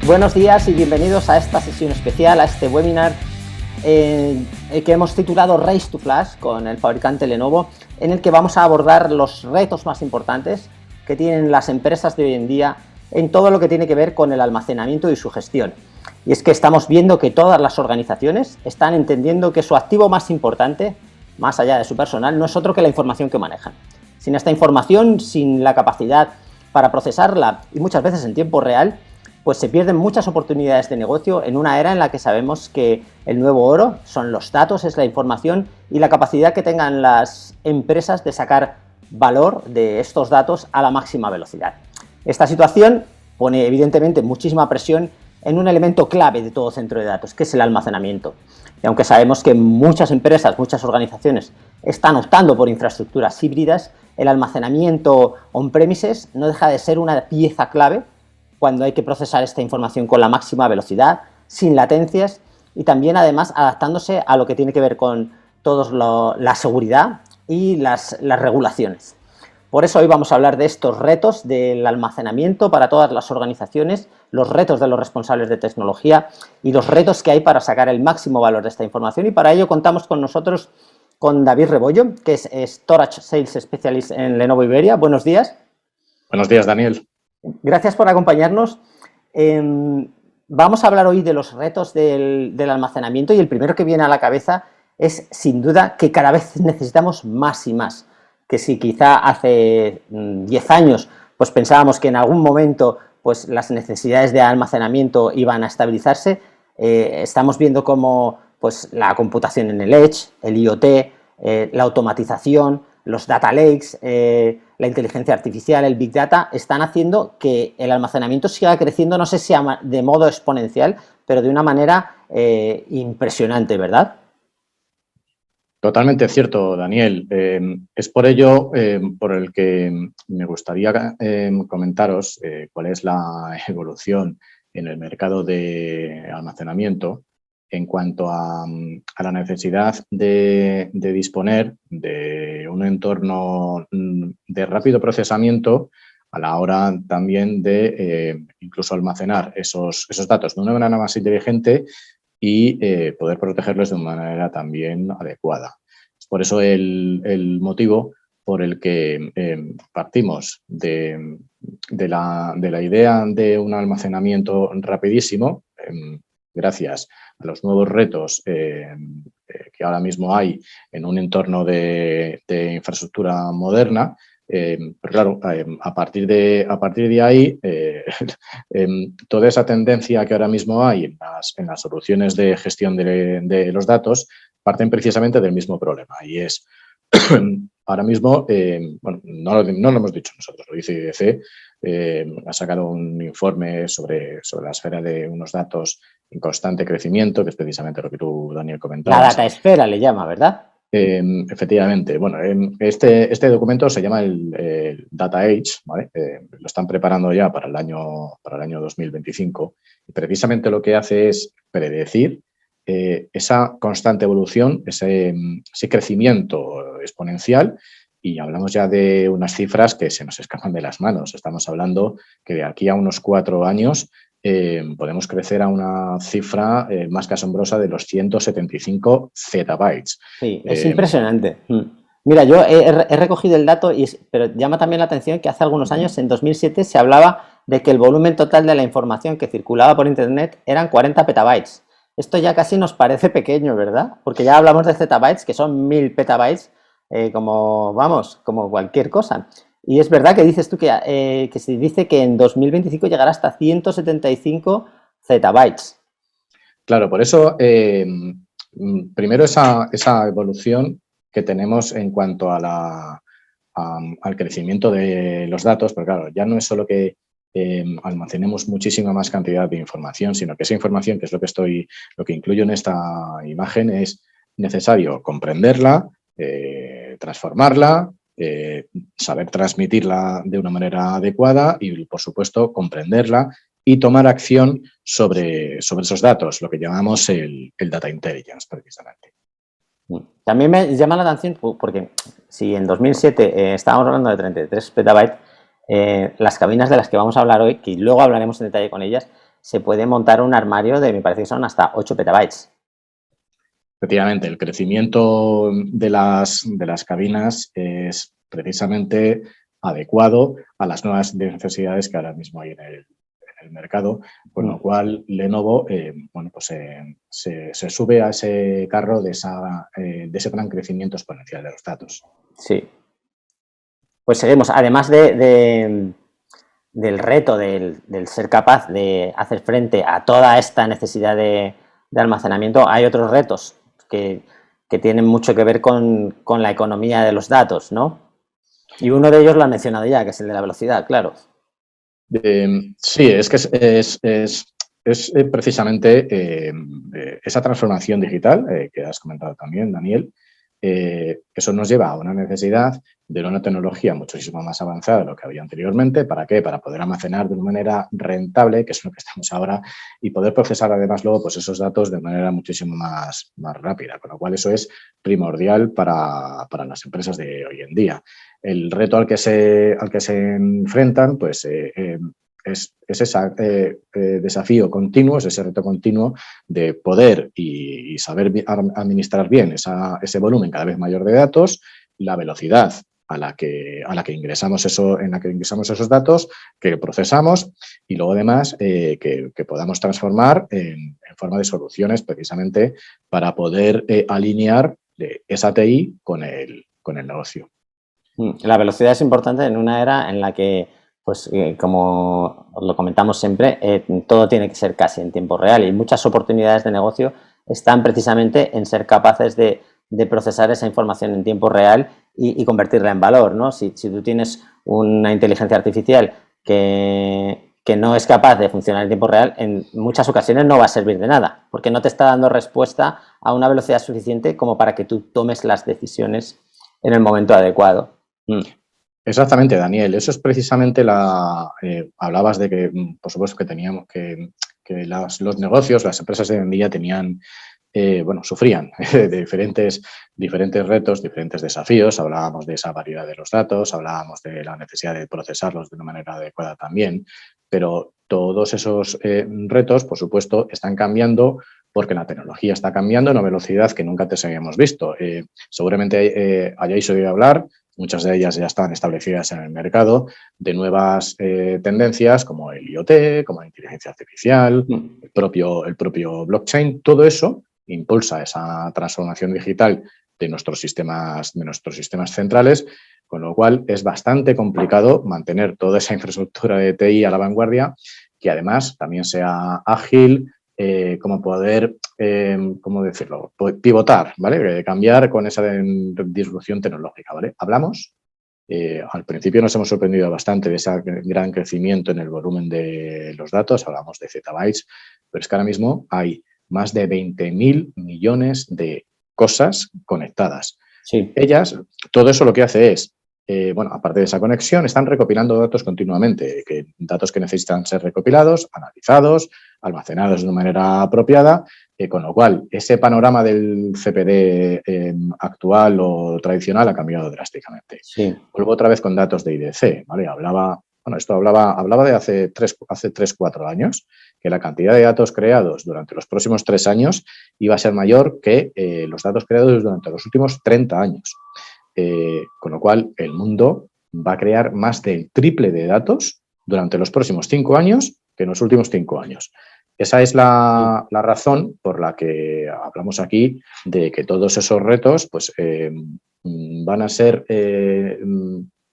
Buenos días y bienvenidos a esta sesión especial, a este webinar que hemos titulado Race to Flash con el fabricante Lenovo, en el que vamos a abordar los retos más importantes que tienen las empresas de hoy en día en todo lo que tiene que ver con el almacenamiento y su gestión. Y es que estamos viendo que todas las organizaciones están entendiendo que su activo más importante, más allá de su personal, no es otro que la información que manejan. Sin esta información, sin la capacidad para procesarla y muchas veces en tiempo real, pues se pierden muchas oportunidades de negocio en una era en la que sabemos que el nuevo oro son los datos, es la información y la capacidad que tengan las empresas de sacar valor de estos datos a la máxima velocidad. Esta situación pone evidentemente muchísima presión en un elemento clave de todo centro de datos, que es el almacenamiento. Y aunque sabemos que muchas empresas, muchas organizaciones están optando por infraestructuras híbridas, el almacenamiento on-premises no deja de ser una pieza clave cuando hay que procesar esta información con la máxima velocidad, sin latencias y también además adaptándose a lo que tiene que ver con la seguridad y las regulaciones. Por eso hoy vamos a hablar de estos retos del almacenamiento para todas las organizaciones, los retos de los responsables de tecnología y los retos que hay para sacar el máximo valor de esta información, y para ello contamos con nosotros con David Rebollo, que es Storage Sales Specialist en Lenovo Iberia. Buenos días. Buenos días, Daniel. Gracias por acompañarnos. Vamos a hablar hoy de los retos del almacenamiento, y el primero que viene a la cabeza es, sin duda, que cada vez necesitamos más y más. Que si quizá hace 10 años pues pensábamos que en algún momento pues las necesidades de almacenamiento iban a estabilizarse, estamos viendo cómo pues la computación en el Edge, el IoT, la automatización, los data lakes, la inteligencia artificial, el Big Data, están haciendo que el almacenamiento siga creciendo, no sé si de modo exponencial, pero de una manera impresionante, ¿verdad? Totalmente cierto, Daniel. Es por ello por el que me gustaría comentaros cuál es la evolución en el mercado de almacenamiento en cuanto a la necesidad de disponer de un entorno de rápido procesamiento a la hora también de incluso almacenar esos datos de una manera más inteligente y poder protegerlos de una manera también adecuada. Es por eso el motivo por el que partimos de la idea de un almacenamiento rapidísimo, gracias a los nuevos retos que ahora mismo hay en un entorno de infraestructura moderna. Pero claro, a partir de ahí, toda esa tendencia que ahora mismo hay en las soluciones de gestión de los datos parten precisamente del mismo problema, y es ahora mismo, bueno, no lo hemos dicho nosotros, lo dice IDC, ha sacado un informe sobre la esfera de unos datos en constante crecimiento, que es precisamente lo que tú, Daniel, comentabas. La data esfera le llama, ¿verdad? Efectivamente. Bueno, este documento se llama el Data Age, ¿vale? Lo están preparando ya para el año 2025, y precisamente lo que hace es predecir esa constante evolución, ese crecimiento exponencial, y hablamos ya de unas cifras que se nos escapan de las manos. Estamos hablando que de aquí a unos 4 años podemos crecer a una cifra más que asombrosa de los 175 zettabytes. Sí, es impresionante. Mira, yo he recogido el dato, pero llama también la atención que hace algunos años, en 2007, se hablaba de que el volumen total de la información que circulaba por Internet eran 40 petabytes. Esto ya casi nos parece pequeño, ¿verdad? Porque ya hablamos de zettabytes, que son 1000 petabytes, como cualquier cosa. Y es verdad que dices tú que se dice que en 2025 llegará hasta 175 zettabytes. Claro, por eso, primero esa evolución que tenemos en cuanto a al crecimiento de los datos, pero claro, ya no es solo que almacenemos muchísima más cantidad de información, sino que esa información, que es lo que incluyo en esta imagen, es necesario comprenderla, transformarla, saber transmitirla de una manera adecuada y, por supuesto, comprenderla y tomar acción sobre esos datos, lo que llamamos el Data Intelligence, precisamente. También me llama la atención porque si en 2007 estábamos hablando de 33 petabytes, las cabinas de las que vamos a hablar hoy, que luego hablaremos en detalle con ellas, se puede montar un armario de, me parece que son hasta 8 petabytes. Efectivamente, el crecimiento de las cabinas es precisamente adecuado a las nuevas necesidades que ahora mismo hay en el mercado, con lo cual Lenovo se sube a ese carro de ese gran crecimiento exponencial de los datos. Sí. Pues seguimos. Además del reto del ser capaz de hacer frente a toda esta necesidad de almacenamiento, hay otros retos que tienen mucho que ver con la economía de los datos, ¿no? Y uno de ellos lo han mencionado ya, que es el de la velocidad, claro. Sí, es que es precisamente esa transformación digital que has comentado también, Daniel. Eso nos lleva a una necesidad de una tecnología muchísimo más avanzada de lo que había anteriormente. ¿Para qué? Para poder almacenar de una manera rentable, que es lo que estamos ahora, y poder procesar además luego pues, esos datos de manera muchísimo más rápida, con lo cual eso es primordial para las empresas de hoy en día. El reto al que se enfrentan pues, es ese desafío continuo, es ese reto continuo de poder y saber administrar bien ese volumen cada vez mayor de datos, la velocidad a la que ingresamos esos datos, que procesamos y luego además que podamos transformar en forma de soluciones precisamente para poder alinear esa TI con el negocio. La velocidad es importante en una era en la que, pues como lo comentamos siempre, todo tiene que ser casi en tiempo real y muchas oportunidades de negocio están precisamente en ser capaces de procesar esa información en tiempo real y convertirla en valor, ¿no? Si tú tienes una inteligencia artificial que no es capaz de funcionar en tiempo real, en muchas ocasiones no va a servir de nada, porque no te está dando respuesta a una velocidad suficiente como para que tú tomes las decisiones en el momento adecuado. Exactamente, Daniel. Eso es precisamente hablabas de que, por supuesto, que teníamos que los negocios, las empresas de hoy en día tenían, sufrían de diferentes retos, diferentes desafíos. Hablábamos de esa variedad de los datos, hablábamos de la necesidad de procesarlos de una manera adecuada también, pero todos esos retos, por supuesto, están cambiando porque la tecnología está cambiando a una velocidad que nunca antes habíamos visto. Seguramente hayáis oído hablar, muchas de ellas ya están establecidas en el mercado, de nuevas tendencias como el IoT, como la inteligencia artificial, el propio blockchain. Todo eso impulsa esa transformación digital de nuestros sistemas centrales, con lo cual es bastante complicado mantener toda esa infraestructura de TI a la vanguardia, que además también sea ágil, como poder, ¿cómo decirlo? Pivotar, ¿vale? Cambiar con esa disrupción tecnológica, ¿vale? Hablamos, al principio nos hemos sorprendido bastante de ese gran crecimiento en el volumen de los datos, hablamos de zettabytes, pero es que ahora mismo hay más de 20.000 millones de cosas conectadas. Sí. Ellas, todo eso lo que hace es, aparte de esa conexión, están recopilando datos continuamente, datos que necesitan ser recopilados, analizados, almacenados de una manera apropiada, con lo cual ese panorama del CPD actual o tradicional ha cambiado drásticamente. Sí. Vuelvo otra vez con datos de IDC, ¿vale? Hablaba de hace 3-4 años, que la cantidad de datos creados durante los próximos 3 años iba a ser mayor que los datos creados durante los últimos 30 años. Con lo cual, el mundo va a crear más del triple de datos durante los próximos 5 años que en los últimos 5 años. Esa es la razón por la que hablamos aquí de que todos esos retos pues, van a ser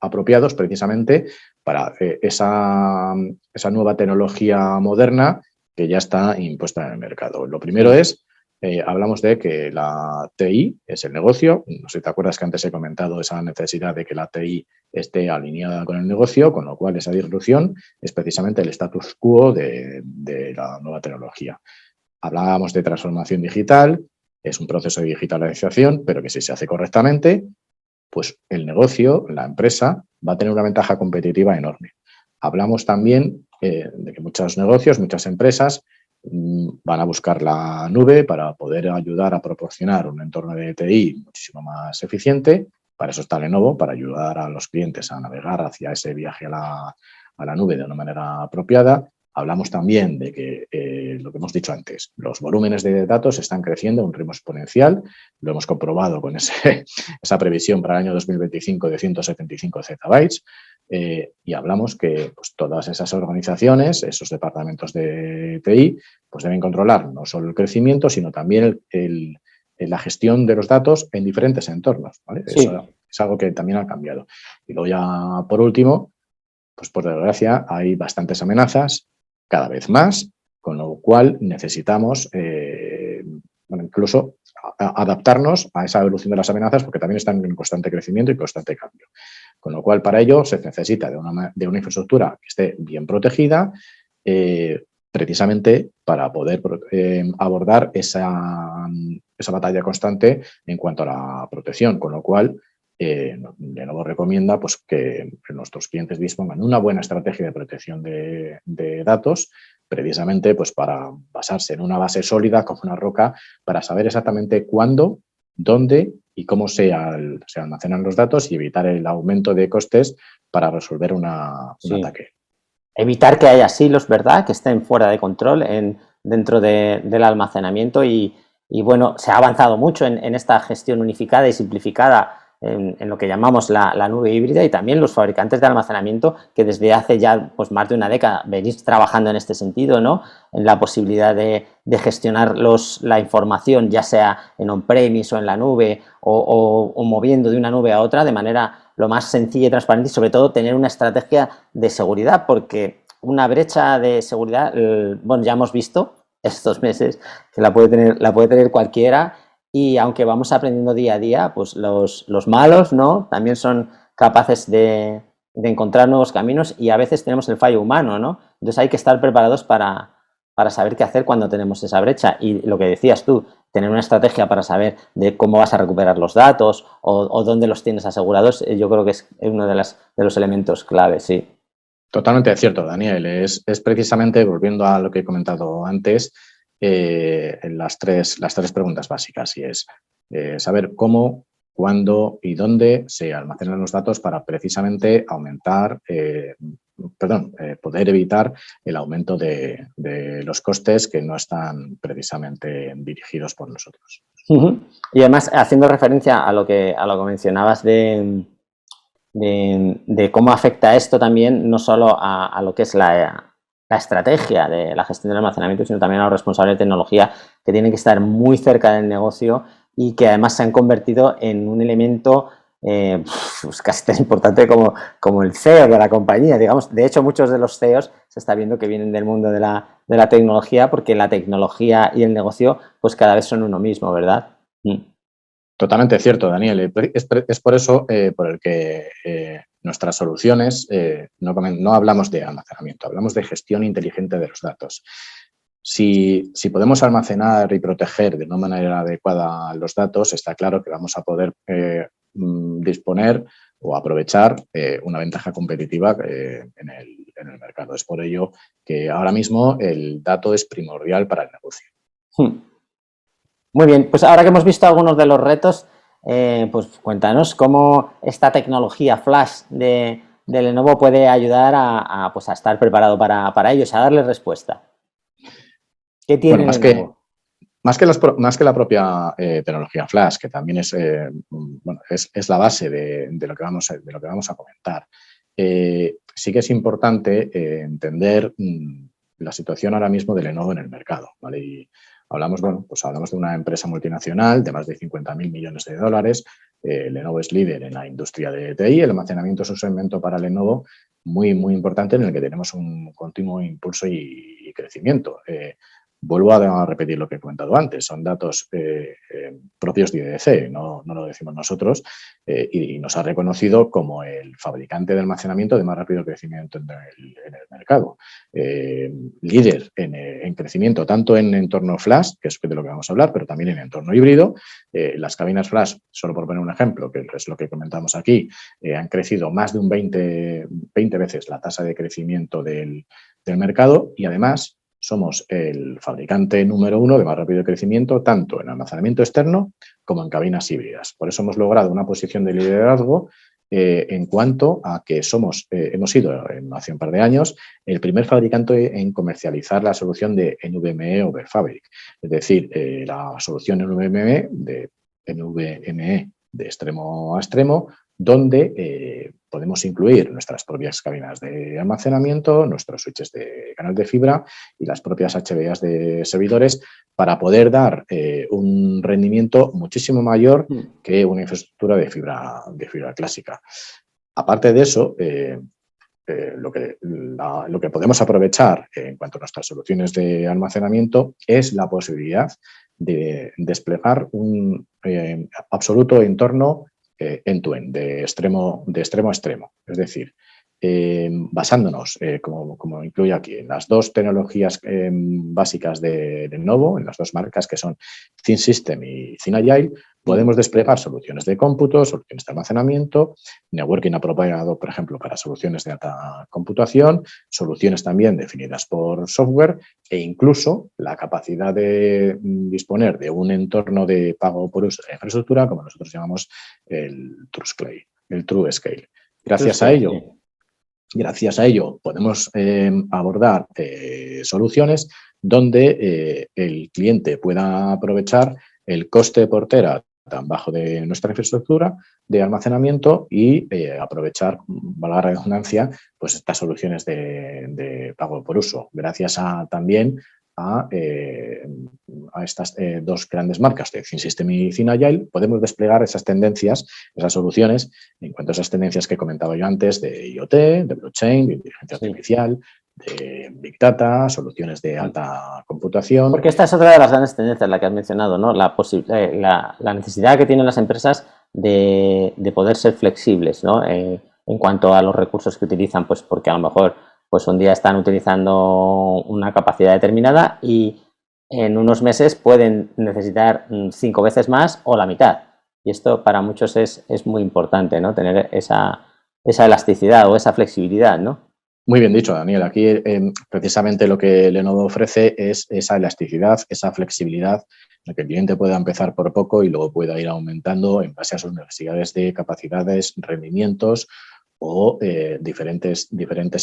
apropiados precisamente para esa nueva tecnología moderna que ya está impuesta en el mercado. Lo primero es, hablamos de que la TI es el negocio. No sé si te acuerdas que antes he comentado esa necesidad de que la TI esté alineada con el negocio, con lo cual esa disrupción es precisamente el status quo de la nueva tecnología. Hablábamos de transformación digital, es un proceso de digitalización, pero que si se hace correctamente, pues el negocio, la empresa, va a tener una ventaja competitiva enorme. Hablamos también de que muchos negocios, muchas empresas van a buscar la nube para poder ayudar a proporcionar un entorno de TI muchísimo más eficiente. Para eso está Lenovo, para ayudar a los clientes a navegar hacia ese viaje a la nube de una manera apropiada. Hablamos también de que, lo que hemos dicho antes, los volúmenes de datos están creciendo a un ritmo exponencial. Lo hemos comprobado con esa previsión para el año 2025 de 175 zettabytes. Y hablamos que pues, todas esas organizaciones, esos departamentos de TI, pues deben controlar no solo el crecimiento, sino también la gestión de los datos en diferentes entornos, ¿vale? Sí. Eso es algo que también ha cambiado. Y luego ya, por último, pues por desgracia, hay bastantes amenazas, cada vez más, con lo cual necesitamos incluso adaptarnos a esa evolución de las amenazas porque también están en constante crecimiento y constante cambio. Con lo cual, para ello se necesita de una infraestructura que esté bien protegida, precisamente para poder abordar esa batalla constante en cuanto a la protección, con lo cual Lenovo recomienda pues, que nuestros clientes dispongan de una buena estrategia de protección de datos, precisamente pues, para basarse en una base sólida como una roca, para saber exactamente cuándo, dónde y cómo se almacenan los datos y evitar el aumento de costes para resolver un ataque. Evitar que haya silos, ¿verdad?, que estén fuera de control dentro del almacenamiento y bueno, se ha avanzado mucho en esta gestión unificada y simplificada en lo que llamamos la nube híbrida, y también los fabricantes de almacenamiento que desde hace ya pues, más de una década venís trabajando en este sentido, ¿no?, en la posibilidad de gestionar la información, ya sea en on-premise o en la nube o moviendo de una nube a otra de manera lo más sencilla y transparente, y sobre todo tener una estrategia de seguridad, porque una brecha de seguridad, bueno, ya hemos visto estos meses que la puede tener cualquiera, y aunque vamos aprendiendo día a día, pues los malos, ¿no?, también son capaces de encontrar nuevos caminos, y a veces tenemos el fallo humano, ¿no? Entonces hay que estar preparados para saber qué hacer cuando tenemos esa brecha. Y lo que decías tú, tener una estrategia para saber de cómo vas a recuperar los datos o dónde los tienes asegurados, yo creo que es uno de los elementos clave, sí. Totalmente cierto, Daniel. Es precisamente, volviendo a lo que he comentado antes, las tres preguntas básicas, y es saber cómo, cuándo y dónde se almacenan los datos para precisamente poder evitar el aumento de los costes que no están precisamente dirigidos por nosotros. Y además, haciendo referencia a lo que mencionabas de cómo afecta esto también, no solo a lo que es la estrategia de la gestión del almacenamiento, sino también a los responsables de tecnología, que tienen que estar muy cerca del negocio y que además se han convertido en un elemento pues casi tan importante como el CEO de la compañía, digamos. De hecho, muchos de los CEOs se está viendo que vienen del mundo de la tecnología, porque la tecnología y el negocio pues cada vez son uno mismo, ¿verdad? Totalmente cierto, Daniel. Es por eso por el que nuestras soluciones no hablamos de almacenamiento, hablamos de gestión inteligente de los datos. Si podemos almacenar y proteger de una manera adecuada los datos, está claro que vamos a poder disponer o aprovechar una ventaja competitiva en el mercado. Es por ello que ahora mismo el dato es primordial para el negocio. Muy bien, pues ahora que hemos visto algunos de los retos, pues cuéntanos cómo esta tecnología flash de Lenovo puede ayudar a estar preparado para ellos, a darles respuesta. ¿Qué tiene Lenovo? Más que la propia tecnología flash, que también es la base de lo que vamos a comentar, sí que es importante entender la situación ahora mismo de Lenovo en el mercado, ¿vale? Y hablamos de una empresa multinacional de más de 50.000 millones de dólares. Lenovo es líder en la industria de TI. El almacenamiento es un segmento para Lenovo muy, muy importante, en el que tenemos un continuo impulso y crecimiento. Vuelvo a repetir lo que he comentado antes, son datos propios de IDC, no lo decimos nosotros, y nos ha reconocido como el fabricante de almacenamiento de más rápido crecimiento en el mercado. Líder en crecimiento tanto en entorno flash, que es de lo que vamos a hablar, pero también en entorno híbrido. Las cabinas flash, solo por poner un ejemplo, que es lo que comentamos aquí, han crecido más de un 20 veces la tasa de crecimiento del mercado, y además somos el fabricante número 1 de más rápido crecimiento, tanto en almacenamiento externo como en cabinas híbridas. Por eso hemos logrado una posición de liderazgo en cuanto a que hemos sido hace un par de años el primer fabricante en comercializar la solución de NVMe over Fabric, es decir, la solución NVMe de extremo a extremo, donde podemos incluir nuestras propias cabinas de almacenamiento, nuestros switches de canal de fibra y las propias HBAs de servidores para poder dar un rendimiento muchísimo mayor que una infraestructura de fibra clásica. Aparte de eso, lo que podemos aprovechar en cuanto a nuestras soluciones de almacenamiento es la posibilidad de desplegar un absoluto entorno end-to-end, de extremo a extremo. Es decir, basándonos, como incluye aquí, en las dos tecnologías básicas de Lenovo, en las dos marcas que son ThinkSystem y ThinAgile, podemos desplegar soluciones de cómputo, soluciones de almacenamiento, networking apropiado, por ejemplo, para soluciones de alta computación, soluciones también definidas por software e incluso la capacidad de disponer de un entorno de pago por uso de infraestructura, como nosotros llamamos el TrueScale. Gracias a ello podemos abordar soluciones donde el cliente pueda aprovechar el coste por tera tan bajo de nuestra infraestructura de almacenamiento y aprovechar, valga la redundancia, pues estas soluciones de pago por uso. Gracias también a estas dos grandes marcas de ThinkSystem y ThinAgile, podemos desplegar esas tendencias, esas soluciones, en cuanto a esas tendencias que comentaba yo antes de IoT, de blockchain, de inteligencia artificial, de Big Data, soluciones de alta computación. Porque esta es otra de las grandes tendencias, la que has mencionado, ¿no? La necesidad que tienen las empresas de poder ser flexibles, ¿no? En cuanto a los recursos que utilizan, pues porque a lo mejor pues un día están utilizando una capacidad determinada y en unos meses pueden necesitar 5 veces más o la mitad. Y esto para muchos es muy importante, ¿no? Tener esa elasticidad o esa flexibilidad, ¿no? Muy bien dicho, Daniel. Aquí precisamente lo que Lenovo ofrece es esa elasticidad, esa flexibilidad, en que el cliente pueda empezar por poco y luego pueda ir aumentando en base a sus necesidades de capacidades, rendimientos o diferentes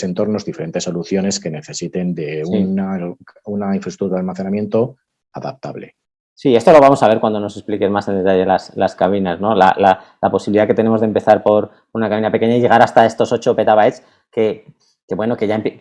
entornos, diferentes soluciones que necesiten de una infraestructura de almacenamiento adaptable. Sí, esto lo vamos a ver cuando nos expliques más en detalle las cabinas, ¿no? La posibilidad que tenemos de empezar por una cabina pequeña y llegar hasta estos 8 petabytes que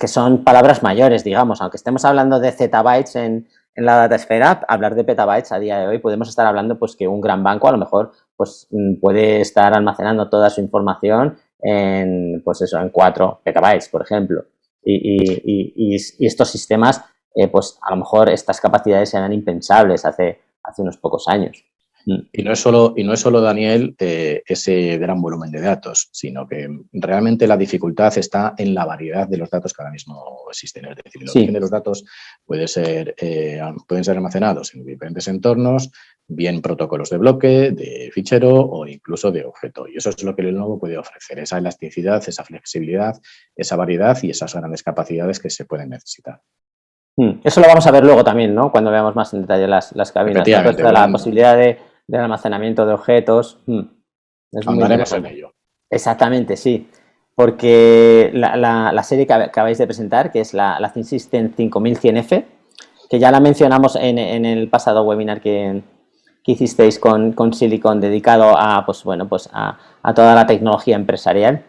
son palabras mayores, digamos. Aunque estemos hablando de zettabytes en la datasfera, hablar de petabytes a día de hoy podemos estar hablando pues que un gran banco a lo mejor pues puede estar almacenando toda su información en 4 petabytes, por ejemplo. Y estos sistemas, pues a lo mejor estas capacidades eran impensables hace unos pocos años. Y no es solo, Daniel, ese gran volumen de datos, sino que realmente la dificultad está en la variedad de los datos que ahora mismo existen. Es decir, el origen de los datos pueden ser almacenados en diferentes entornos, bien protocolos de bloque, de fichero o incluso de objeto. Y eso es lo que Lenovo puede ofrecer, esa elasticidad, esa flexibilidad, esa variedad y esas grandes capacidades que se pueden necesitar. Eso lo vamos a ver luego también, ¿no? Cuando veamos más en detalle las cabinas. La posibilidad de almacenamiento de objetos. Andaremos en ello. Exactamente, sí. Porque la serie que acabáis de presentar, que es la ThinkSystem 5100F, que ya la mencionamos en el pasado webinar que hicisteis con Silicon, dedicado a toda la tecnología empresarial.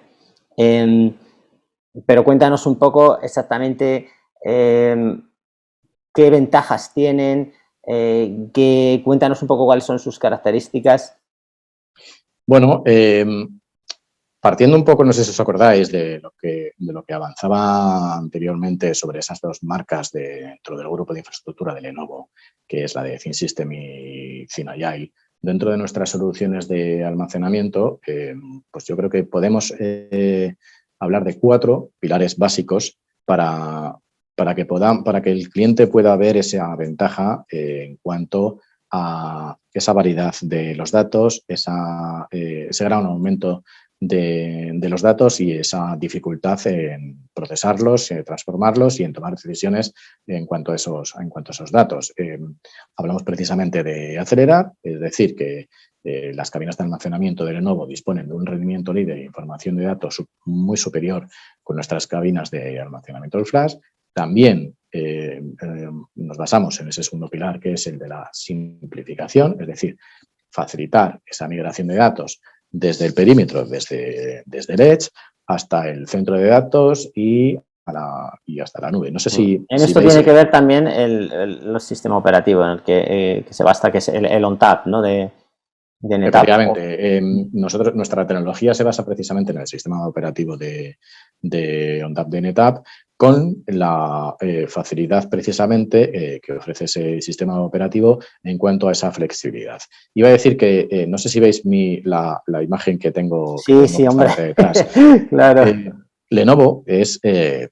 Pero cuéntanos un poco exactamente qué ventajas tienen, cuéntanos un poco cuáles son sus características. Bueno, partiendo un poco, no sé si os acordáis de lo que avanzaba anteriormente sobre esas dos marcas dentro del grupo de infraestructura de Lenovo, que es la de ThinkSystem y ThinAgile. Dentro de nuestras soluciones de almacenamiento, pues yo creo que podemos hablar de 4 pilares básicos para que el cliente pueda ver esa ventaja en cuanto a esa variedad de los datos, ese gran aumento de los datos y esa dificultad en procesarlos, transformarlos y en tomar decisiones en cuanto a esos datos. Hablamos precisamente de acelerar, es decir, que las cabinas de almacenamiento de Lenovo disponen de un rendimiento líder de información de datos muy superior con nuestras cabinas de almacenamiento del flash. También nos basamos en ese segundo pilar, que es el de la simplificación, es decir, facilitar esa migración de datos desde el perímetro, desde el Edge, hasta el centro de datos y hasta la nube. No sé si... En esto tiene que ver también el sistema operativo en el que se basa, que es el ONTAP, ¿no? De NetApp. Efectivamente. Nuestra tecnología se basa precisamente en el sistema operativo de ONTAP de NetApp, con la facilidad precisamente que ofrece ese sistema operativo en cuanto a esa flexibilidad. Iba a decir que, no sé si veis la imagen que tengo, sí, hombre. Detrás. Claro. Lenovo es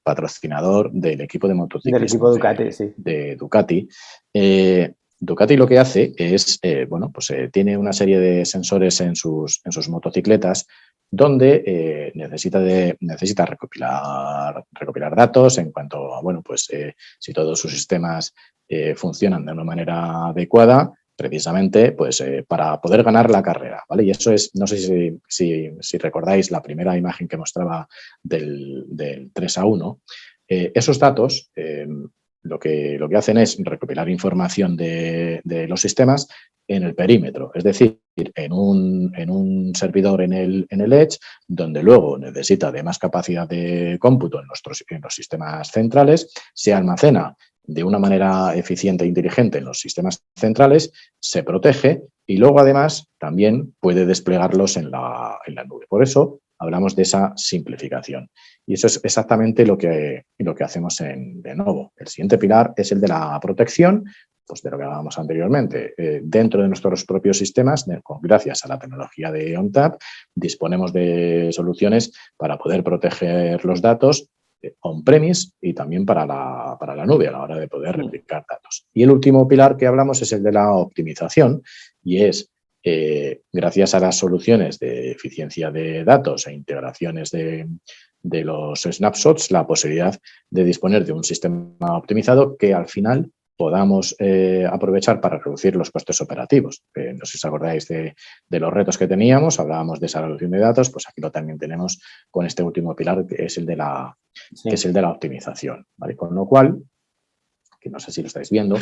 patrocinador del equipo de motociclismo del equipo Ducati, sí. de Ducati. Ducati lo que hace es, tiene una serie de sensores en sus motocicletas donde necesita recopilar datos en cuanto a, si todos sus sistemas funcionan de una manera adecuada, precisamente para poder ganar la carrera, ¿vale? Y eso es, no sé si recordáis la primera imagen que mostraba del 3-1. Esos datos lo que hacen es recopilar información de los sistemas en el perímetro, es decir, en un servidor en el Edge, donde luego necesita de más capacidad de cómputo en los sistemas centrales, se almacena de una manera eficiente e inteligente en los sistemas centrales, se protege y luego además también puede desplegarlos en la nube. Por eso hablamos de esa simplificación. Y eso es exactamente lo que hacemos en Lenovo. El siguiente pilar es el de la protección, pues de lo que hablábamos anteriormente. Dentro de nuestros propios sistemas, gracias a la tecnología de ONTAP, disponemos de soluciones para poder proteger los datos on-premise y también para la nube a la hora de poder replicar datos. Y el último pilar que hablamos es el de la optimización, y es gracias a las soluciones de eficiencia de datos e integraciones de los snapshots, la posibilidad de disponer de un sistema optimizado que al final podamos aprovechar para reducir los costes operativos. No sé si os acordáis de los retos que teníamos, hablábamos de esa reducción de datos, pues aquí lo también tenemos con este último pilar, que es el de la optimización, ¿vale? Con lo cual, que no sé si lo estáis viendo,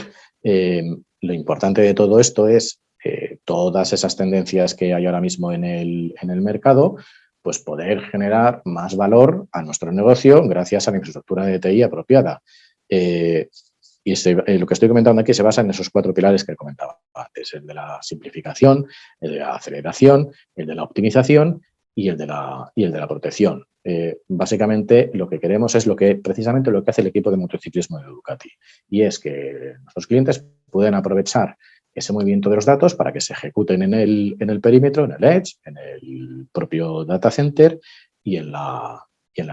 lo importante de todo esto es todas esas tendencias que hay ahora mismo en el mercado, pues poder generar más valor a nuestro negocio gracias a la infraestructura de TI apropiada. Y lo que estoy comentando aquí se basa en esos 4 pilares que comentaba antes, el de la simplificación, el de la aceleración, el de la optimización y el de la protección. Básicamente lo que queremos es precisamente lo que hace el equipo de motociclismo de Ducati, y es que nuestros clientes pueden aprovechar ese movimiento de los datos para que se ejecuten en el perímetro, en el Edge, en el propio data center y en la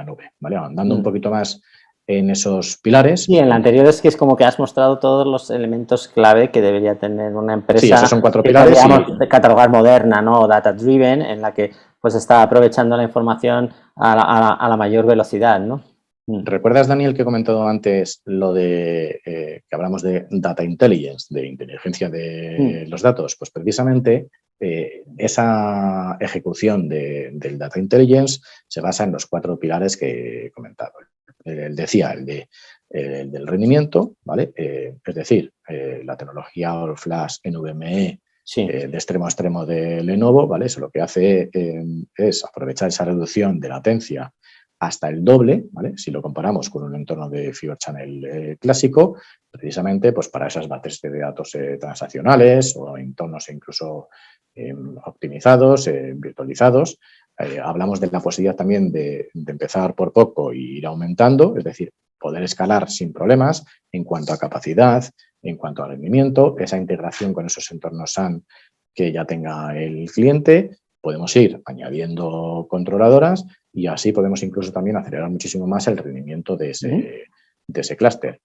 nube, ¿vale? Andando un poquito más en esos pilares. Sí, en la anterior es que es como que has mostrado todos los elementos clave que debería tener una empresa. Sí, esos son 4 pilares. De catalogar moderna, ¿no? Data driven, en la que pues está aprovechando la información a la mayor velocidad, ¿no? ¿Recuerdas, Daniel, que he comentado antes lo de que hablamos de data intelligence, de inteligencia de los datos? Pues precisamente esa ejecución del data intelligence se basa en los 4 pilares que he comentado. El del rendimiento, ¿vale? Es decir, la tecnología All Flash NVMe de extremo a extremo de Lenovo, ¿vale? Eso lo que hace es aprovechar esa reducción de latencia hasta el doble, ¿vale? Si lo comparamos con un entorno de Fibre Channel clásico, precisamente pues para esas bases de datos transaccionales o entornos incluso optimizados, virtualizados. Hablamos de la posibilidad también de empezar por poco e ir aumentando, es decir, poder escalar sin problemas en cuanto a capacidad, en cuanto a rendimiento, esa integración con esos entornos SAN que ya tenga el cliente. Podemos ir añadiendo controladoras y así podemos incluso también acelerar muchísimo más el rendimiento de ese clúster.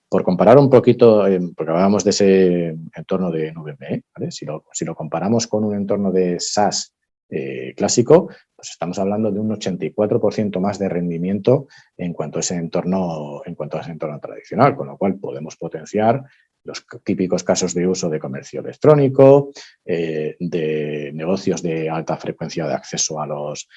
Por comparar un poquito, porque hablábamos de ese entorno de NVMe, ¿vale? Si lo comparamos con un entorno de SAS clásico, pues estamos hablando de un 84% más de rendimiento en cuanto a ese entorno tradicional, con lo cual podemos potenciar los típicos casos de uso de comercio electrónico, de negocios de alta frecuencia de acceso a los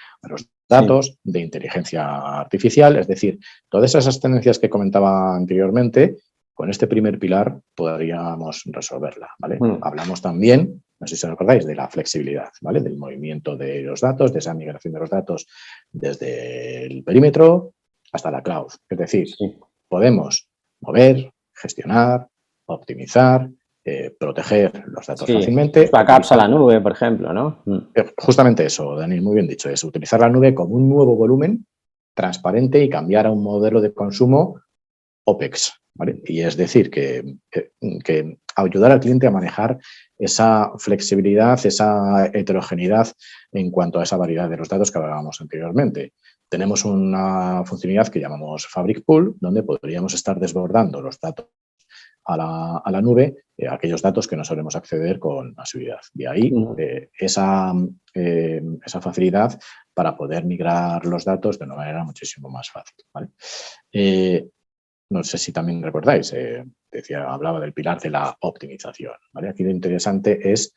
datos, de inteligencia artificial, es decir, todas esas tendencias que comentaba anteriormente, con este primer pilar podríamos resolverla, ¿vale? Hablamos también, no sé si os acordáis, de la flexibilidad, ¿vale? Del movimiento de los datos, de esa migración de los datos desde el perímetro hasta la cloud. Es decir, podemos mover, gestionar, optimizar, proteger los datos fácilmente. Backups a la nube, por ejemplo, ¿no? Justamente eso, Daniel, muy bien dicho, es utilizar la nube como un nuevo volumen transparente y cambiar a un modelo de consumo OPEX, ¿vale? Y es decir, que ayudar al cliente a manejar esa flexibilidad, esa heterogeneidad en cuanto a esa variedad de los datos que hablábamos anteriormente. Tenemos una funcionalidad que llamamos Fabric Pool, donde podríamos estar desbordando los datos a la nube, aquellos datos que no solemos acceder con asiduidad. De ahí esa facilidad para poder migrar los datos de una manera muchísimo más fácil, ¿vale? No sé si también recordáis, hablaba del pilar de la optimización, ¿vale? Aquí lo interesante es,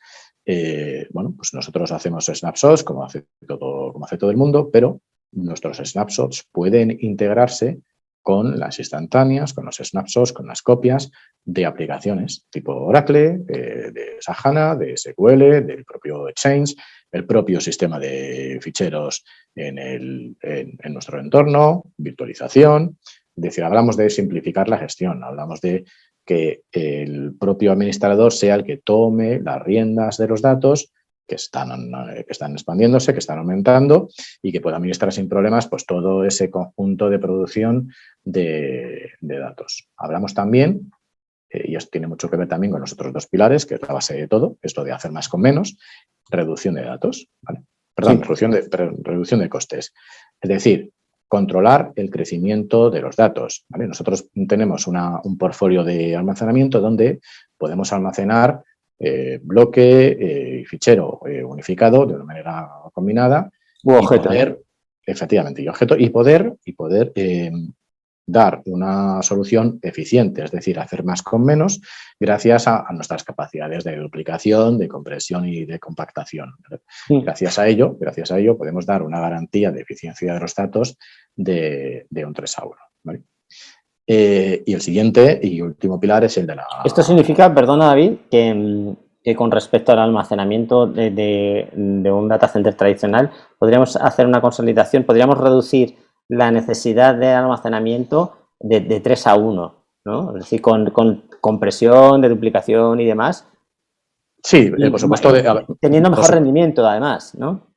bueno, pues nosotros hacemos snapshots como hace todo el mundo, pero nuestros snapshots pueden integrarse con las instantáneas, con los snapshots, con las copias de aplicaciones tipo Oracle, de SAP HANA, de SQL, del propio Exchange, el propio sistema de ficheros en nuestro entorno, virtualización. Es decir, hablamos de simplificar la gestión, hablamos de que el propio administrador sea el que tome las riendas de los datos que están expandiéndose, que están aumentando y que pueda administrar sin problemas pues todo ese conjunto de producción de datos. Hablamos también, y esto tiene mucho que ver también con los otros dos pilares, que es la base de todo, esto de hacer más con menos, reducción de datos, ¿vale? Perdón, reducción de costes. Es decir, controlar el crecimiento de los datos, ¿vale? Nosotros tenemos un portfolio de almacenamiento donde podemos almacenar bloque y fichero unificado de una manera combinada. Objeto. Efectivamente, y objeto, y poder dar una solución eficiente, es decir, hacer más con menos gracias a nuestras capacidades de duplicación, de compresión y de compactación. Gracias a ello podemos dar una garantía de eficiencia de los datos de un 3-1, ¿vale? Y el siguiente y último pilar es el de la... Esto significa, perdona David, que con respecto al almacenamiento de un data center tradicional, podríamos hacer una consolidación, podríamos reducir la necesidad de almacenamiento de 3-1, ¿no? Es decir, con compresión, de duplicación y demás. Sí, por supuesto. Teniendo mejor rendimiento, además, ¿no?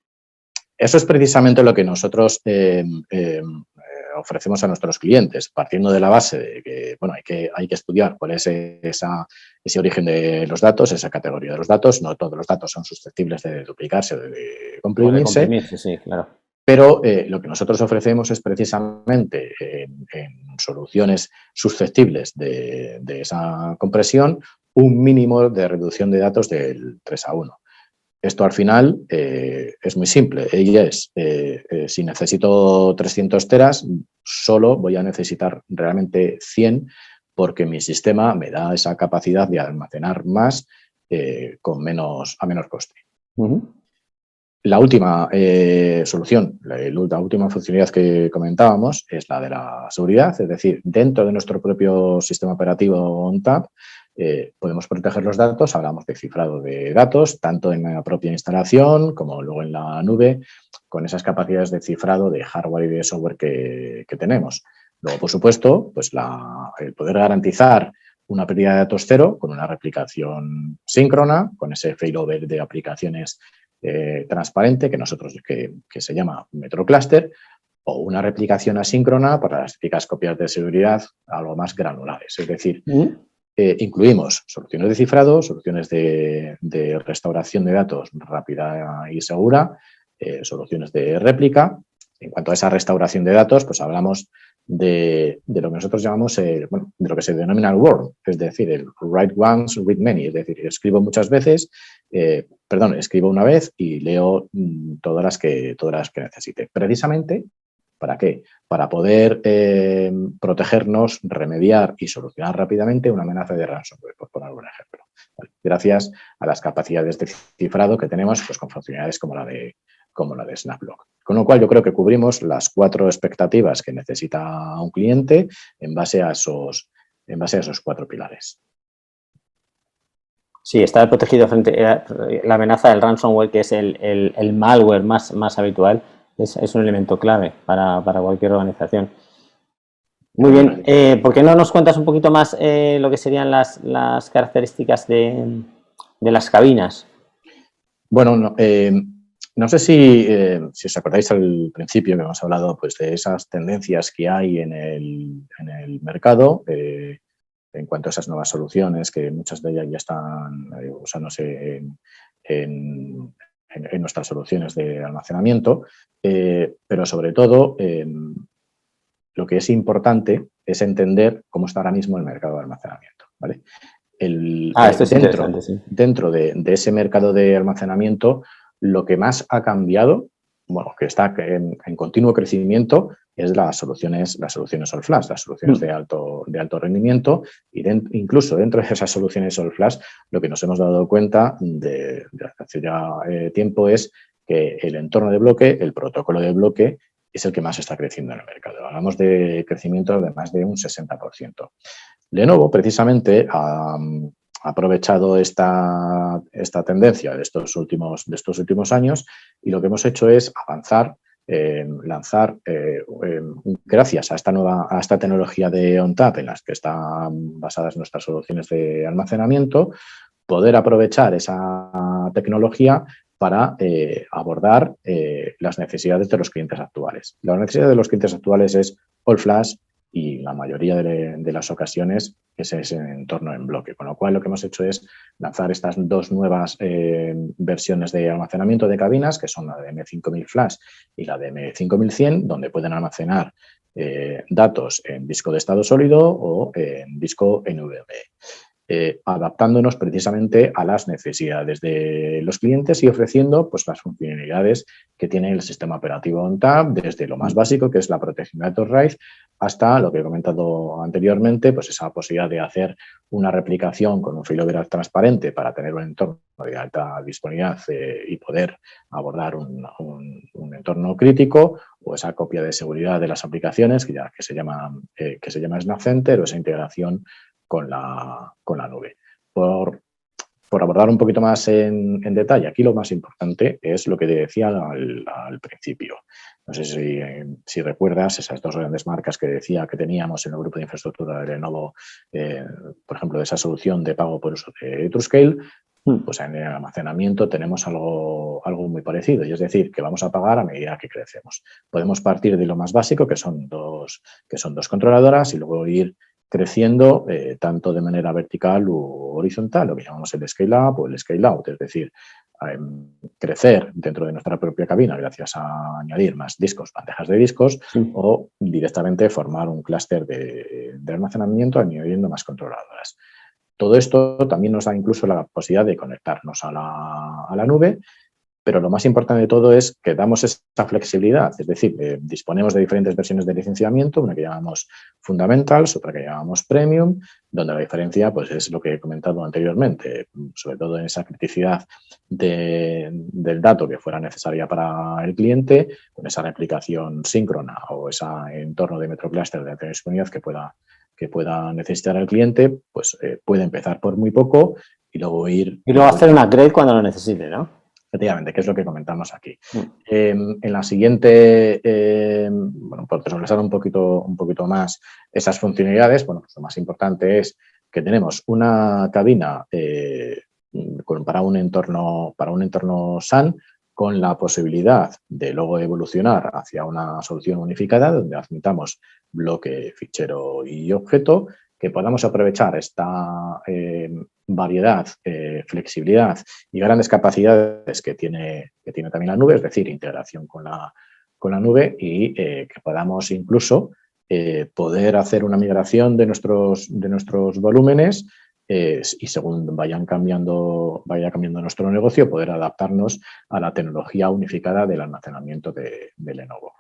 Eso es precisamente lo que nosotros ofrecemos a nuestros clientes, partiendo de la base de que, bueno, hay que estudiar cuál es ese origen de los datos, esa categoría de los datos. No todos los datos son susceptibles de duplicarse o de comprimirse. Sí, claro. Pero lo que nosotros ofrecemos es precisamente en soluciones susceptibles de esa compresión un mínimo de reducción de datos del 3-1. Esto al final es muy simple. Ella es, si necesito 300 teras, solo voy a necesitar realmente 100 porque mi sistema me da esa capacidad de almacenar más a menos coste. La última solución, la última funcionalidad que comentábamos es la de la seguridad, es decir, dentro de nuestro propio sistema operativo ONTAP podemos proteger los datos, hablamos de cifrado de datos, tanto en la propia instalación como luego en la nube, con esas capacidades de cifrado de hardware y de software que tenemos. Luego, por supuesto, pues el poder garantizar una pérdida de datos cero con una replicación síncrona, con ese failover de aplicaciones transparente que se llama MetroCluster, o una replicación asíncrona para las típicas copias de seguridad algo más granulares. Es decir, incluimos soluciones de cifrado, soluciones de restauración de datos rápida y segura, soluciones de réplica. En cuanto a esa restauración de datos, pues hablamos de lo que nosotros llamamos, de lo que se denomina el Word, es decir, el write once, read many, es decir, escribo muchas veces, escribo una vez y leo todas las que necesite. Precisamente ¿Para qué? Para poder protegernos, remediar y solucionar rápidamente una amenaza de ransomware, por poner un ejemplo. ¿Vale? Gracias a las capacidades de cifrado que tenemos, pues, con funcionalidades como la de SnapLock. Con lo cual yo creo que cubrimos las 4 expectativas que necesita un cliente en base a esos 4 pilares. Sí, estar protegido frente a la amenaza del ransomware, que es el malware más habitual, es un elemento clave para cualquier organización. Muy bien, ¿por qué no nos cuentas un poquito más lo que serían las características de las cabinas? Bueno, no sé si os acordáis al principio que hemos hablado, pues, de esas tendencias que hay en el mercado en cuanto a esas nuevas soluciones, que muchas de ellas ya están usándose en nuestras soluciones de almacenamiento, pero sobre todo lo que es importante es entender cómo está ahora mismo el mercado de almacenamiento, ¿vale? Esto es interesante, sí. Dentro de ese mercado de almacenamiento, lo que más ha cambiado, bueno, que está en continuo crecimiento, es las soluciones all flash, las soluciones de alto rendimiento, y incluso dentro de esas soluciones all flash, lo que nos hemos dado cuenta de hace ya tiempo es que el entorno de bloque, el protocolo de bloque, es el que más está creciendo en el mercado. Hablamos de crecimiento de más de un 60%. Lenovo, precisamente, ha aprovechado esta tendencia de estos últimos años, y lo que hemos hecho es avanzar, lanzar, gracias a esta tecnología de ONTAP en las que están basadas nuestras soluciones de almacenamiento, poder aprovechar esa tecnología para abordar las necesidades de los clientes actuales. La necesidad de los clientes actuales es all flash, y la mayoría de las ocasiones es ese entorno en bloque. Con lo cual, lo que hemos hecho es lanzar estas 2 nuevas versiones de almacenamiento de cabinas, que son la de M5000 Flash y la de M5100, donde pueden almacenar datos en disco de estado sólido o en disco NVMe. Adaptándonos precisamente a las necesidades de los clientes y ofreciendo, pues, las funcionalidades que tiene el sistema operativo ONTAP, desde lo más básico, que es la protección de datos RAID, hasta lo que he comentado anteriormente, pues esa posibilidad de hacer una replicación con un failover transparente para tener un entorno de alta disponibilidad y poder abordar un entorno crítico, o esa copia de seguridad de las aplicaciones que se llama SnapCenter, o esa integración con la nube. Por abordar un poquito más en detalle, aquí lo más importante es lo que te decía al principio. No sé si recuerdas esas 2 grandes marcas que decía que teníamos en el grupo de infraestructura de Lenovo, por ejemplo, de esa solución de pago por uso de TrueScale. Pues en el almacenamiento tenemos algo muy parecido, y es decir, que vamos a pagar a medida que crecemos. Podemos partir de lo más básico, que son dos controladoras, y luego ir creciendo tanto de manera vertical u horizontal, lo que llamamos el scale-up o el scale-out, es decir, crecer dentro de nuestra propia cabina gracias a añadir más discos, bandejas de discos, o directamente formar un clúster de almacenamiento añadiendo más controladoras. Todo esto también nos da incluso la posibilidad de conectarnos a la nube, pero lo más importante de todo es que damos esa flexibilidad, es decir, disponemos de diferentes versiones de licenciamiento, una que llamamos Fundamentals, otra que llamamos Premium, donde la diferencia, pues, es lo que he comentado anteriormente, sobre todo en esa criticidad del dato que fuera necesaria para el cliente, con esa replicación síncrona o ese entorno de MetroCluster de alta disponibilidad que pueda necesitar el cliente, pues puede empezar por muy poco y luego hacer un upgrade cuando lo necesite, ¿no? Efectivamente, que es lo que comentamos aquí. En la siguiente, por desglosar un poquito más esas funcionalidades, bueno, pues lo más importante es que tenemos una cabina para un entorno SAN, con la posibilidad de luego evolucionar hacia una solución unificada donde admitamos bloque, fichero y objeto, que podamos aprovechar esta variedad, flexibilidad y grandes capacidades que tiene también la nube, es decir, integración con la nube, y que podamos incluso poder hacer una migración de nuestros volúmenes y según vaya cambiando nuestro negocio, poder adaptarnos a la tecnología unificada del almacenamiento de Lenovo.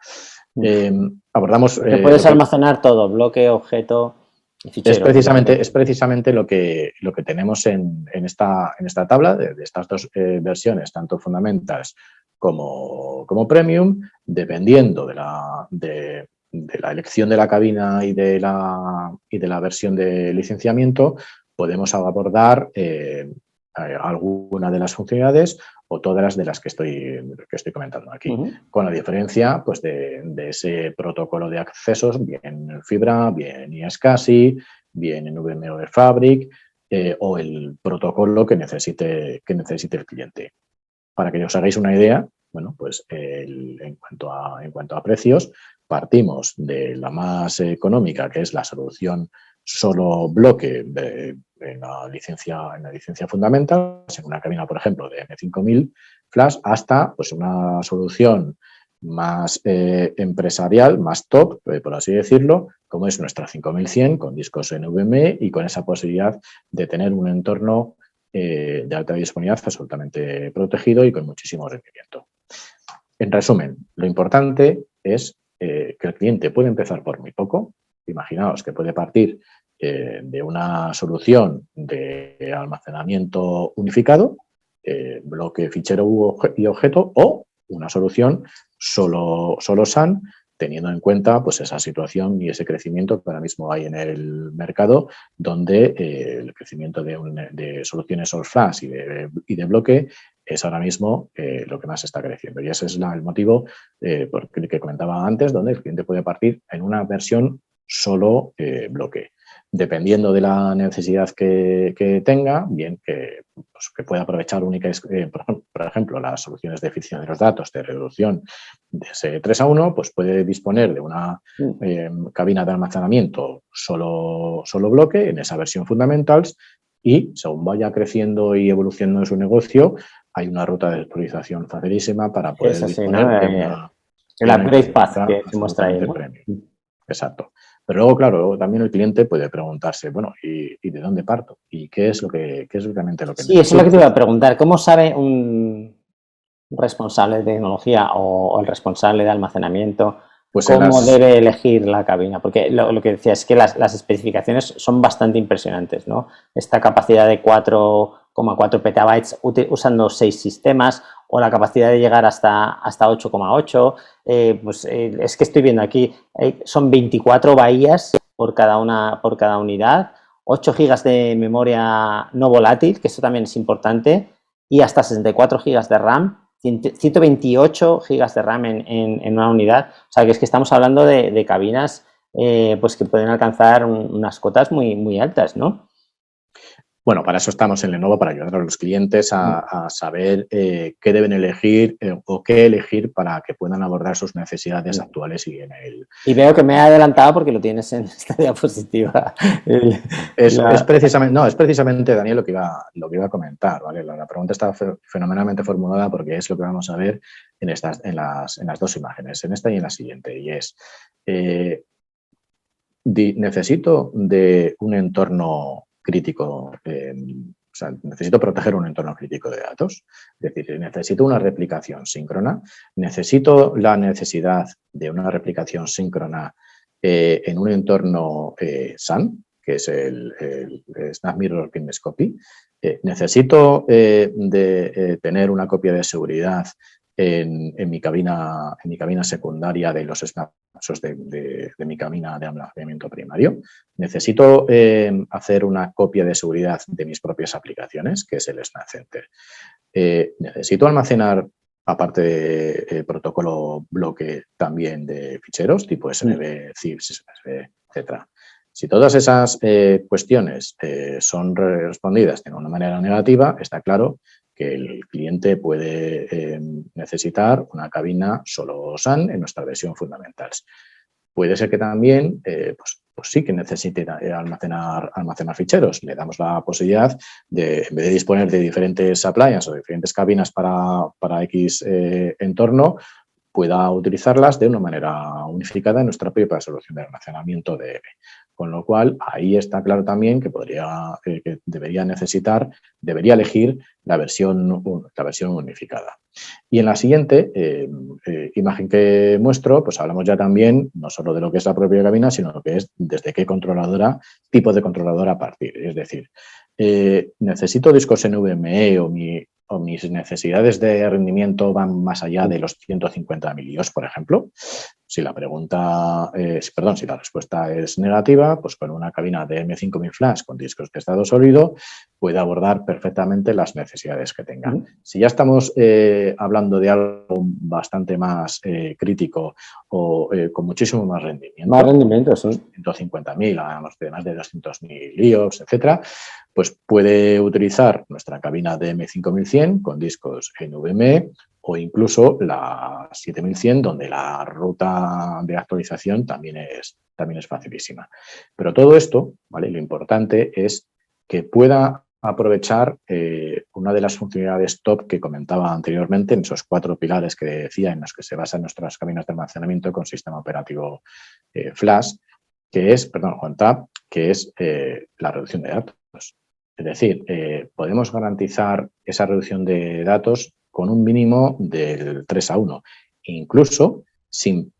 Abordamos... Que puedes almacenar todo, bloque, objeto y fichero. Es precisamente lo que tenemos en esta tabla de estas dos versiones, tanto Fundamentals como Premium, dependiendo de la elección de la cabina y de la versión de licenciamiento, podemos abordar alguna de las funcionalidades o todas las de las que estoy comentando aquí, con la diferencia pues, de ese protocolo de accesos, bien en Fibra, bien en iSCSI, bien en NVMe over Fabric o el protocolo que necesite el cliente. Para que os hagáis una idea, bueno, pues en cuanto a precios, partimos de la más económica, que es la solución solo bloque en la licencia fundamental, en una cabina, por ejemplo, de M5000 Flash, hasta pues, una solución más empresarial, más top, por así decirlo, como es nuestra 5100 con discos NVMe y con esa posibilidad de tener un entorno de alta disponibilidad absolutamente protegido y con muchísimo rendimiento. En resumen, lo importante es que el cliente puede empezar por muy poco. Imaginaos que puede partir de una solución de almacenamiento unificado, bloque, fichero y objeto, o una solución solo SAN, teniendo en cuenta pues, esa situación y ese crecimiento que ahora mismo hay en el mercado, donde el crecimiento de soluciones all flash y de bloque es ahora mismo lo que más está creciendo. Y ese es el motivo por el que comentaba antes, donde el cliente puede partir en una versión solo bloque. Dependiendo de la necesidad que tenga, bien que pueda aprovechar por ejemplo, las soluciones de eficiencia de los datos de reducción de ese 3:1, pues puede disponer de una cabina de almacenamiento solo bloque en esa versión Fundamentals y según vaya creciendo y evolucionando su negocio, hay una ruta de actualización facilísima para poder disponer de una... El upgrade path que se muestra ahí, ¿no? Exacto. Pero luego, claro, también el cliente puede preguntarse, bueno, ¿y de dónde parto? ¿Y qué es realmente lo que necesito? Sí, eso es lo que te iba a preguntar. ¿Cómo sabe un responsable de tecnología o el responsable de almacenamiento pues cómo debe elegir la cabina? Porque lo que decía es que las especificaciones son bastante impresionantes, ¿no? Esta capacidad de 4,4 petabytes usando 6 sistemas o la capacidad de llegar hasta 8,8, pues es que estoy viendo aquí, son 24 bahías por cada unidad, 8 gigas de memoria no volátil, que eso también es importante, y hasta 64 gigas de RAM, 128 gigas de RAM en una unidad. O sea, que es que estamos hablando de cabinas pues que pueden alcanzar unas cotas muy, muy altas, ¿no? Bueno, para eso estamos en Lenovo, para ayudar a los clientes a saber qué deben elegir o qué elegir para que puedan abordar sus necesidades actuales y en el... Y veo que me he adelantado porque lo tienes en esta diapositiva. Es precisamente, Daniel, lo que iba a comentar, ¿vale? La pregunta está fenomenalmente formulada porque es lo que vamos a ver en las dos imágenes, en esta y en la siguiente, y es... necesito de un entorno crítico, o sea, necesito proteger un entorno crítico de datos, es decir, necesito una replicación síncrona, necesito la necesidad de una replicación síncrona en un entorno SAN, que es el Snap Mirror Seamless Copy, necesito tener una copia de seguridad en mi cabina secundaria de los snapshots de mi cabina de almacenamiento primario. Necesito hacer una copia de seguridad de mis propias aplicaciones, que es el Snap Center. Necesito almacenar, aparte de protocolo bloque, también de ficheros tipo SNB, ZIP, SSB, etc. Si todas esas cuestiones son respondidas de una manera negativa, está claro que el cliente puede necesitar una cabina solo SAN en nuestra versión Fundamentals. Puede ser que también, pues sí que necesite almacenar ficheros. Le damos la posibilidad de, en vez de disponer de diferentes appliances o diferentes cabinas para X entorno, pueda utilizarlas de una manera unificada en nuestra propia solución de almacenamiento de Con lo cual, ahí está claro también que que debería elegir la versión unificada. Y en la siguiente imagen que muestro, pues hablamos ya también no solo de lo que es la propia cabina, sino lo que es desde qué tipo de controladora partir. Es decir, ¿necesito discos NVMe o mis necesidades de rendimiento van más allá de los 150 milios, por ejemplo? Si la respuesta es negativa, pues con una cabina de M5000 Flash con discos de estado sólido puede abordar perfectamente las necesidades que tenga. Si ya estamos hablando de algo bastante más crítico o con muchísimo más rendimiento. Más rendimiento, sí. 150.000, hablamos de más de 200.000 IOPS, etcétera, pues puede utilizar nuestra cabina de M5100 con discos NVMe o incluso la 7100, donde la ruta de actualización también es facilísima. Pero todo esto, ¿vale? Lo importante es que pueda aprovechar una de las funcionalidades top que comentaba anteriormente en esos 4 pilares que decía en los que se basan nuestras cabinas de almacenamiento con sistema operativo Flash, ONTAP, que es la reducción de datos. Es decir, podemos garantizar esa reducción de datos con un mínimo del 3:1, incluso sin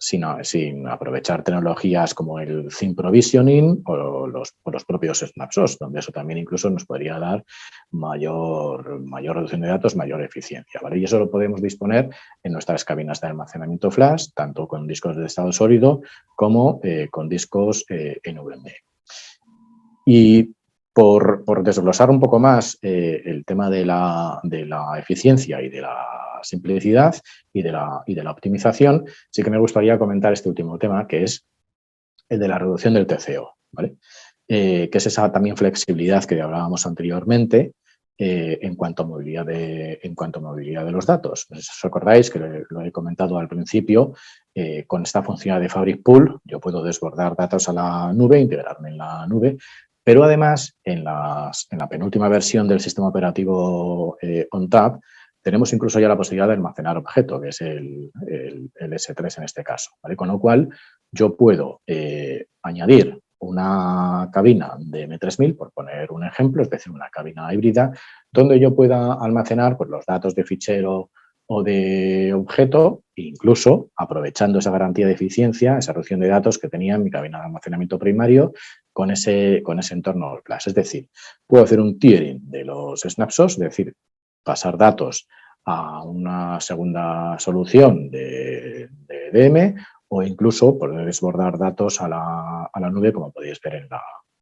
aprovechar tecnologías como el Thin Provisioning o los propios snapshots, donde eso también incluso nos podría dar mayor reducción de datos, mayor eficiencia, ¿vale? Y eso lo podemos disponer en nuestras cabinas de almacenamiento Flash, tanto con discos de estado sólido como con discos NVMe. Y por desglosar un poco más el tema de la eficiencia y de la simplicidad y de la optimización, sí que me gustaría comentar este último tema, que es el de la reducción del TCO, ¿vale? Que es esa también flexibilidad que hablábamos anteriormente en cuanto a movilidad de los datos. Si os acordáis que lo he comentado al principio, con esta función de Fabric Pool yo puedo desbordar datos a la nube, integrarme en la nube, pero además en la penúltima versión del sistema operativo ONTAP tenemos incluso ya la posibilidad de almacenar objeto, que es el S3 en este caso, ¿vale? Con lo cual yo puedo añadir una cabina de M3000, por poner un ejemplo, es decir, una cabina híbrida, donde yo pueda almacenar pues, los datos de fichero o de objeto, incluso aprovechando esa garantía de eficiencia, esa reducción de datos que tenía en mi cabina de almacenamiento primario con ese entorno Flash. Es decir, puedo hacer un tiering de los snapshots, es decir, pasar datos a una segunda solución de DM o incluso poder desbordar datos a la nube, como podéis ver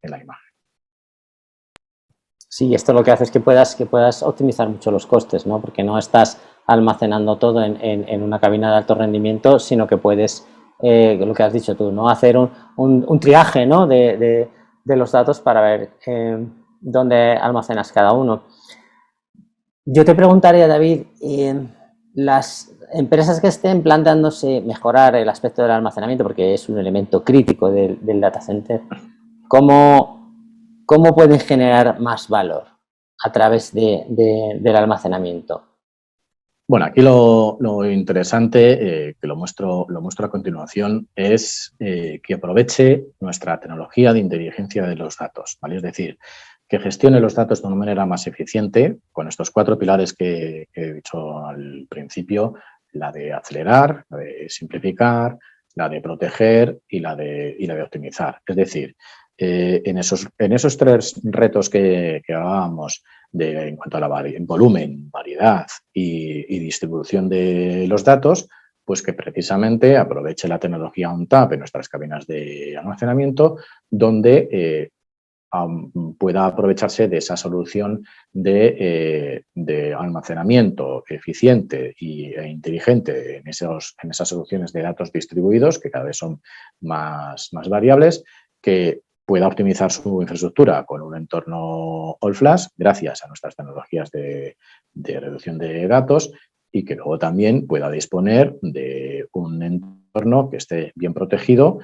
en la imagen. Sí, esto lo que hace es que puedas optimizar mucho los costes, ¿no? Porque no estás almacenando todo en una cabina de alto rendimiento, sino que puedes, lo que has dicho tú, ¿no? Hacer un triaje, ¿no? de los datos para ver dónde almacenas cada uno. Yo te preguntaría, David, las empresas que estén planteándose mejorar el aspecto del almacenamiento, porque es un elemento crítico del data center, ¿cómo pueden generar más valor a través del almacenamiento? Bueno, aquí lo interesante, que lo muestro a continuación, es que aproveche nuestra tecnología de inteligencia de los datos, ¿vale? Es decir, que gestione los datos de una manera más eficiente con estos 4 pilares que he dicho al principio, la de acelerar, la de simplificar, la de proteger y la de optimizar. Es decir, en esos 3 retos que hablábamos en cuanto a volumen, variedad y distribución de los datos, pues que precisamente aproveche la tecnología ONTAP en nuestras cabinas de almacenamiento, donde pueda aprovecharse de esa solución de almacenamiento eficiente e inteligente en esas soluciones de datos distribuidos, que cada vez son más variables, que pueda optimizar su infraestructura con un entorno all flash gracias a nuestras tecnologías de reducción de datos y que luego también pueda disponer de un entorno que esté bien protegido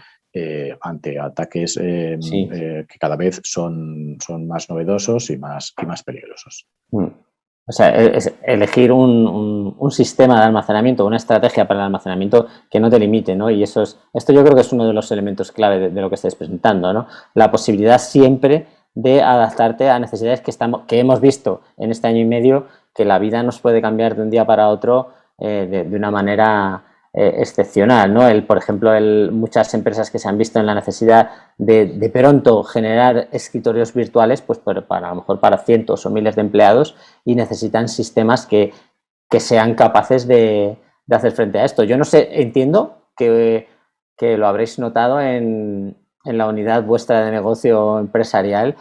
ante ataques que cada vez son más novedosos y más peligrosos. O sea, es elegir un sistema de almacenamiento, una estrategia para el almacenamiento que no te limite, ¿no? Y esto yo creo que es uno de los elementos clave de lo que estáis presentando, ¿no? La posibilidad siempre de adaptarte a necesidades que hemos visto en este año y medio, que la vida nos puede cambiar de un día para otro de una manera excepcional, ¿no? Por ejemplo, muchas empresas que se han visto en la necesidad de pronto generar escritorios virtuales, pues a lo mejor para cientos o miles de empleados, y necesitan sistemas que sean capaces de hacer frente a esto. Yo no sé, entiendo que lo habréis notado en la unidad vuestra de negocio empresarial,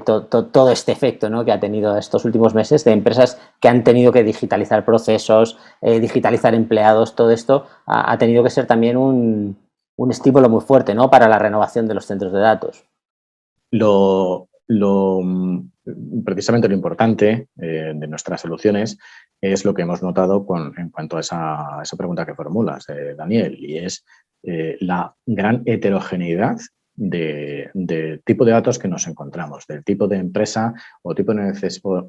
todo este efecto, ¿no?, que ha tenido estos últimos meses de empresas que han tenido que digitalizar procesos, digitalizar empleados. Todo esto ha tenido que ser también un estímulo muy fuerte, ¿no?, para la renovación de los centros de datos. Precisamente lo importante de nuestras soluciones es lo que hemos notado en cuanto a esa pregunta que formulas, Daniel, y es la gran heterogeneidad de tipo de datos que nos encontramos, del tipo de empresa o tipo de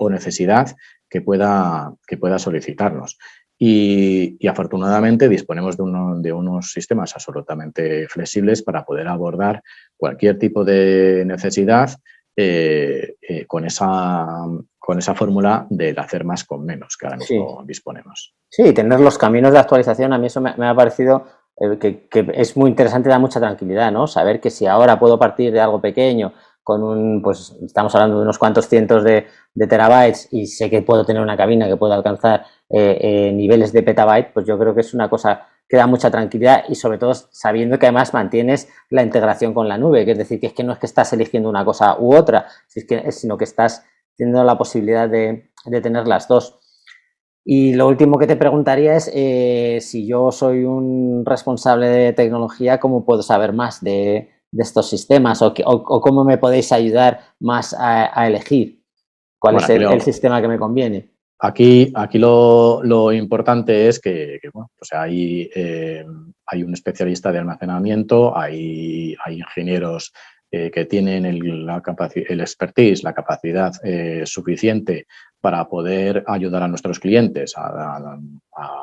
necesidad que pueda solicitarnos. Y afortunadamente disponemos de unos sistemas absolutamente flexibles para poder abordar cualquier tipo de necesidad con esa fórmula del hacer más con menos que ahora mismo disponemos. Sí, tener los caminos de actualización, a mí eso me ha parecido que es muy interesante y da mucha tranquilidad, ¿no? Saber que si ahora puedo partir de algo pequeño pues estamos hablando de unos cuantos cientos de terabytes, y sé que puedo tener una cabina que pueda alcanzar niveles de petabyte, pues yo creo que es una cosa que da mucha tranquilidad, y sobre todo sabiendo que además mantienes la integración con la nube, que es decir, que no es que estás eligiendo una cosa u otra, sino que estás teniendo la posibilidad de tener las dos. Y lo último que te preguntaría es si yo soy un responsable de tecnología, ¿cómo puedo saber más de estos sistemas o cómo me podéis ayudar más a elegir cuál es el sistema que me conviene? Aquí lo importante es que pues hay un especialista de almacenamiento, hay ingenieros que tienen el expertise, la capacidad suficiente para poder ayudar a nuestros clientes a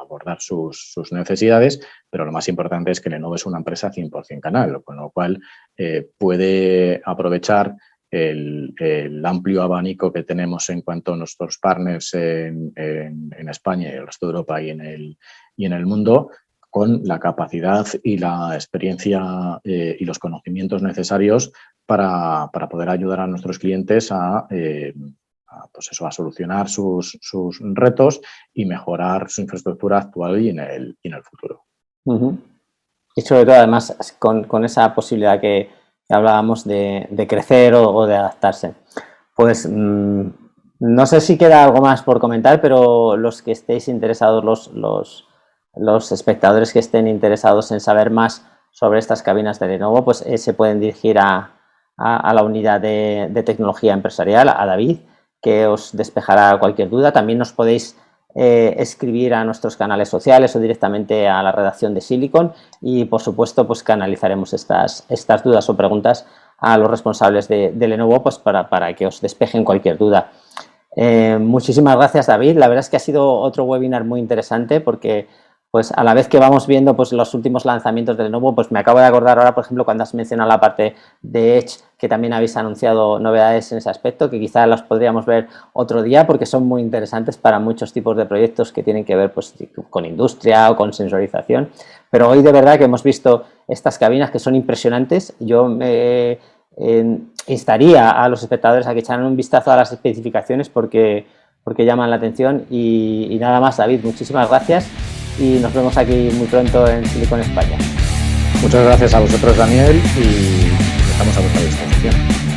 abordar sus necesidades, pero lo más importante es que Lenovo es una empresa 100% canal, con lo cual puede aprovechar el amplio abanico que tenemos en cuanto a nuestros partners en España y el resto de Europa y en el mundo, con la capacidad y la experiencia y los conocimientos necesarios para poder ayudar a nuestros clientes a solucionar sus retos y mejorar su infraestructura actual y en el futuro. Y sobre todo, además, con esa posibilidad que hablábamos de crecer o de adaptarse. Pues no sé si queda algo más por comentar, pero los que estéis interesados, los espectadores que estén interesados en saber más sobre estas cabinas de Lenovo, pues se pueden dirigir a la unidad de tecnología empresarial, a David, que os despejará cualquier duda. También nos podéis escribir a nuestros canales sociales o directamente a la redacción de Silicon, y por supuesto pues canalizaremos estas dudas o preguntas a los responsables de Lenovo, pues para que os despejen cualquier duda. Muchísimas gracias, David. La verdad es que ha sido otro webinar muy interesante, porque pues a la vez que vamos viendo pues los últimos lanzamientos de Lenovo, pues me acabo de acordar ahora, por ejemplo, cuando has mencionado la parte de Edge, que también habéis anunciado novedades en ese aspecto, que quizás las podríamos ver otro día, porque son muy interesantes para muchos tipos de proyectos que tienen que ver pues con industria o con sensorización. Pero hoy de verdad que hemos visto estas cabinas que son impresionantes. Yo me instaría a los espectadores a que echaran un vistazo a las especificaciones, porque llaman la atención. Y nada más, David, muchísimas gracias. Y nos vemos aquí muy pronto en Silicon España. Muchas gracias a vosotros, Daniel, y estamos a vuestra disposición.